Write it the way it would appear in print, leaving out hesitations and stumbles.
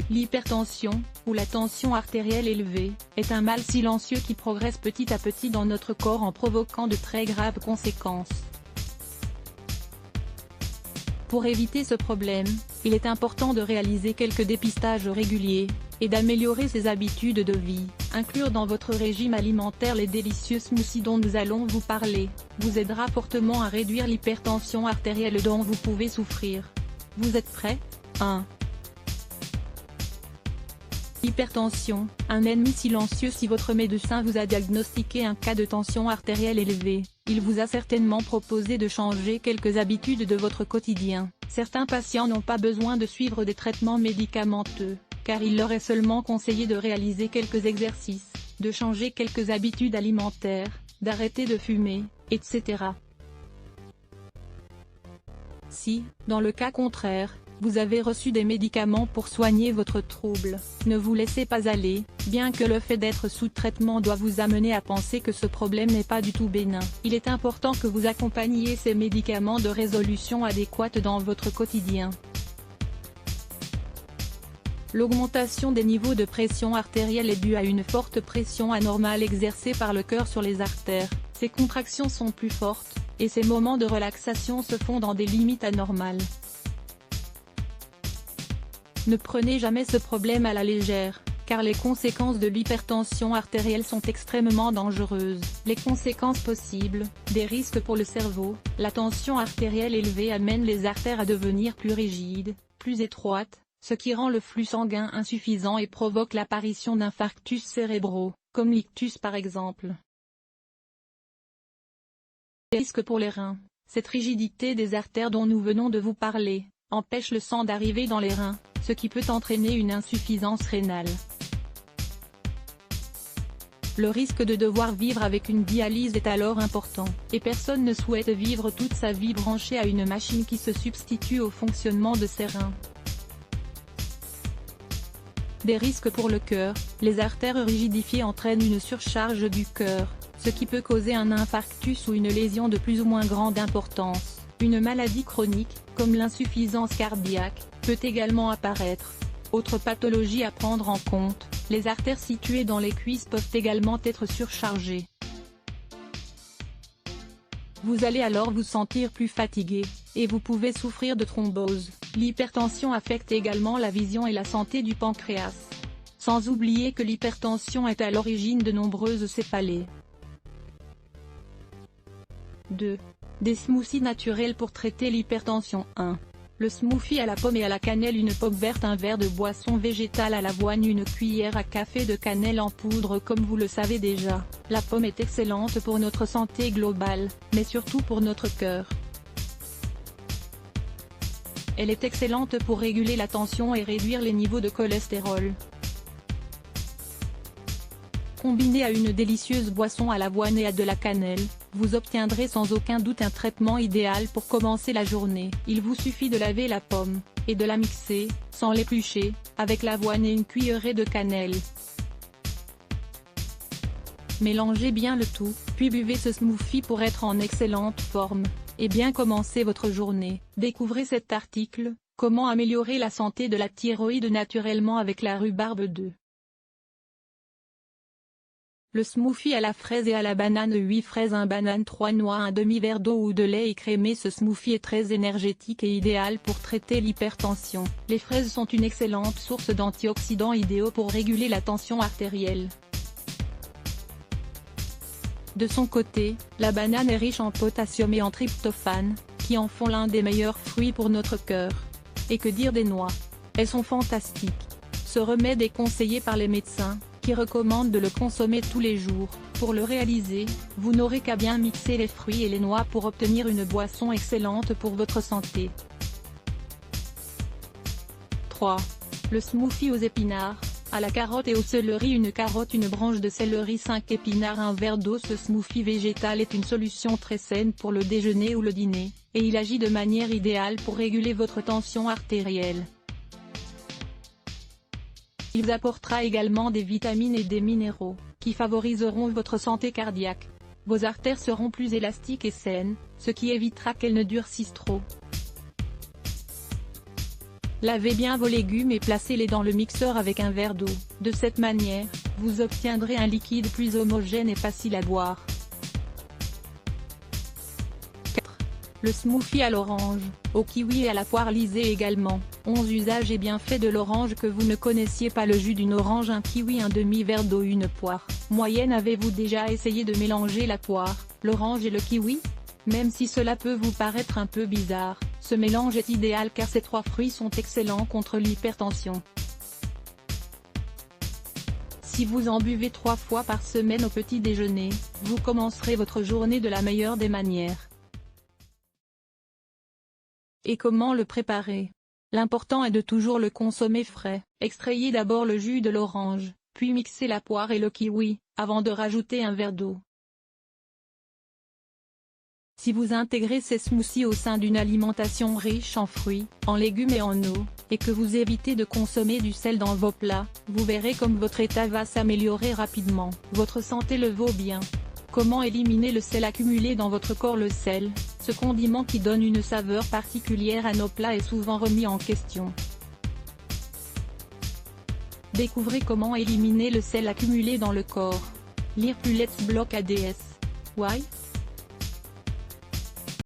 L'hypertension, ou la tension artérielle élevée, est un mal silencieux qui progresse petit à petit dans notre corps en provoquant de très graves conséquences. Pour éviter ce problème, il est important de réaliser quelques dépistages réguliers, et d'améliorer ses habitudes de vie. Inclure dans votre régime alimentaire les délicieux smoothies dont nous allons vous parler, vous aidera fortement à réduire l'hypertension artérielle dont vous pouvez souffrir. Vous êtes prêts? 1. L'hypertension, un ennemi silencieux. Si votre médecin vous a diagnostiqué un cas de tension artérielle élevée, il vous a certainement proposé de changer quelques habitudes de votre quotidien. Certains patients n'ont pas besoin de suivre des traitements médicamenteux, car il leur est seulement conseillé de réaliser quelques exercices, de changer quelques habitudes alimentaires, d'arrêter de fumer, etc. Si, dans le cas contraire, vous avez reçu des médicaments pour soigner votre trouble, ne vous laissez pas aller, bien que le fait d'être sous traitement doit vous amener à penser que ce problème n'est pas du tout bénin. Il est important que vous accompagniez ces médicaments de résolution adéquate dans votre quotidien. L'augmentation des niveaux de pression artérielle est due à une forte pression anormale exercée par le cœur sur les artères. Ces contractions sont plus fortes, et ces moments de relaxation se font dans des limites anormales. Ne prenez jamais ce problème à la légère, car les conséquences de l'hypertension artérielle sont extrêmement dangereuses. Les conséquences possibles, des risques pour le cerveau. La tension artérielle élevée amène les artères à devenir plus rigides, plus étroites, ce qui rend le flux sanguin insuffisant et provoque l'apparition d'infarctus cérébraux, comme l'ictus par exemple. Les risques pour les reins. Cette rigidité des artères dont nous venons de vous parler, empêche le sang d'arriver dans les reins, ce qui peut entraîner une insuffisance rénale. Le risque de devoir vivre avec une dialyse est alors important, et personne ne souhaite vivre toute sa vie branché à une machine qui se substitue au fonctionnement de ses reins. Des risques pour le cœur. Les artères rigidifiées entraînent une surcharge du cœur, ce qui peut causer un infarctus ou une lésion de plus ou moins grande importance. Une maladie chronique, comme l'insuffisance cardiaque, peut également apparaître. Autre pathologie à prendre en compte, les artères situées dans les cuisses peuvent également être surchargées. Vous allez alors vous sentir plus fatigué, et vous pouvez souffrir de thrombose. L'hypertension affecte également la vision et la santé du pancréas. Sans oublier que l'hypertension est à l'origine de nombreuses céphalées. 2. Des smoothies naturels pour traiter l'hypertension. 1. Le smoothie à la pomme et à la cannelle. Une pomme verte, un verre de boisson végétale à l'avoine, une cuillère à café de cannelle en poudre. Comme vous le savez déjà, la pomme est excellente pour notre santé globale, mais surtout pour notre cœur. Elle est excellente pour réguler la tension et réduire les niveaux de cholestérol. Combiné à une délicieuse boisson à l'avoine et à de la cannelle, vous obtiendrez sans aucun doute un traitement idéal pour commencer la journée. Il vous suffit de laver la pomme, et de la mixer, sans l'éplucher, avec l'avoine et une cuillerée de cannelle. Mélangez bien le tout, puis buvez ce smoothie pour être en excellente forme, et bien commencer votre journée. Découvrez cet article, comment améliorer la santé de la thyroïde naturellement avec la rhubarbe 2. Le smoothie à la fraise et à la banane. 8 fraises, 1 banane, 3 noix, un demi-verre d'eau ou de lait écrémé. Ce smoothie est très énergétique et idéal pour traiter l'hypertension. Les fraises sont une excellente source d'antioxydants idéaux pour réguler la tension artérielle. De son côté, la banane est riche en potassium et en tryptophane, qui en font l'un des meilleurs fruits pour notre cœur. Et que dire des noix? Elles sont fantastiques. Ce remède est conseillé par les médecins, qui recommande de le consommer tous les jours. Pour le réaliser, vous n'aurez qu'à bien mixer les fruits et les noix pour obtenir une boisson excellente pour votre santé. 3. Le smoothie aux épinards, à la carotte et au céleri. Une carotte, une branche de céleri, 5 épinards, un verre d'eau. Ce smoothie végétal est une solution très saine pour le déjeuner ou le dîner, et il agit de manière idéale pour réguler votre tension artérielle. Il vous apportera également des vitamines et des minéraux, qui favoriseront votre santé cardiaque. Vos artères seront plus élastiques et saines, ce qui évitera qu'elles ne durcissent trop. Lavez bien vos légumes et placez-les dans le mixeur avec un verre d'eau. De cette manière, vous obtiendrez un liquide plus homogène et facile à boire. 4. Le smoothie à l'orange, au kiwi et à la poire. Lisez également 11 usages et bienfaits de l'orange que vous ne connaissiez pas. Le jus d'une orange, un kiwi, un demi-verre d'eau, une poire moyenne. Avez-vous déjà essayé de mélanger la poire, l'orange et le kiwi? Même si cela peut vous paraître un peu bizarre, ce mélange est idéal car ces 3 fruits sont excellents contre l'hypertension. Si vous en buvez 3 fois par semaine au petit déjeuner, vous commencerez votre journée de la meilleure des manières. Et comment le préparer? L'important est de toujours le consommer frais. Extrayez d'abord le jus de l'orange, puis mixez la poire et le kiwi, avant de rajouter un verre d'eau. Si vous intégrez ces smoothies au sein d'une alimentation riche en fruits, en légumes et en eau, et que vous évitez de consommer du sel dans vos plats, vous verrez comme votre état va s'améliorer rapidement. Votre santé le vaut bien. Comment éliminer le sel accumulé dans votre corps? Le sel, ce condiment qui donne une saveur particulière à nos plats, est souvent remis en question. Découvrez comment éliminer le sel accumulé dans le corps. Lire plus Let's Block ADS. Why?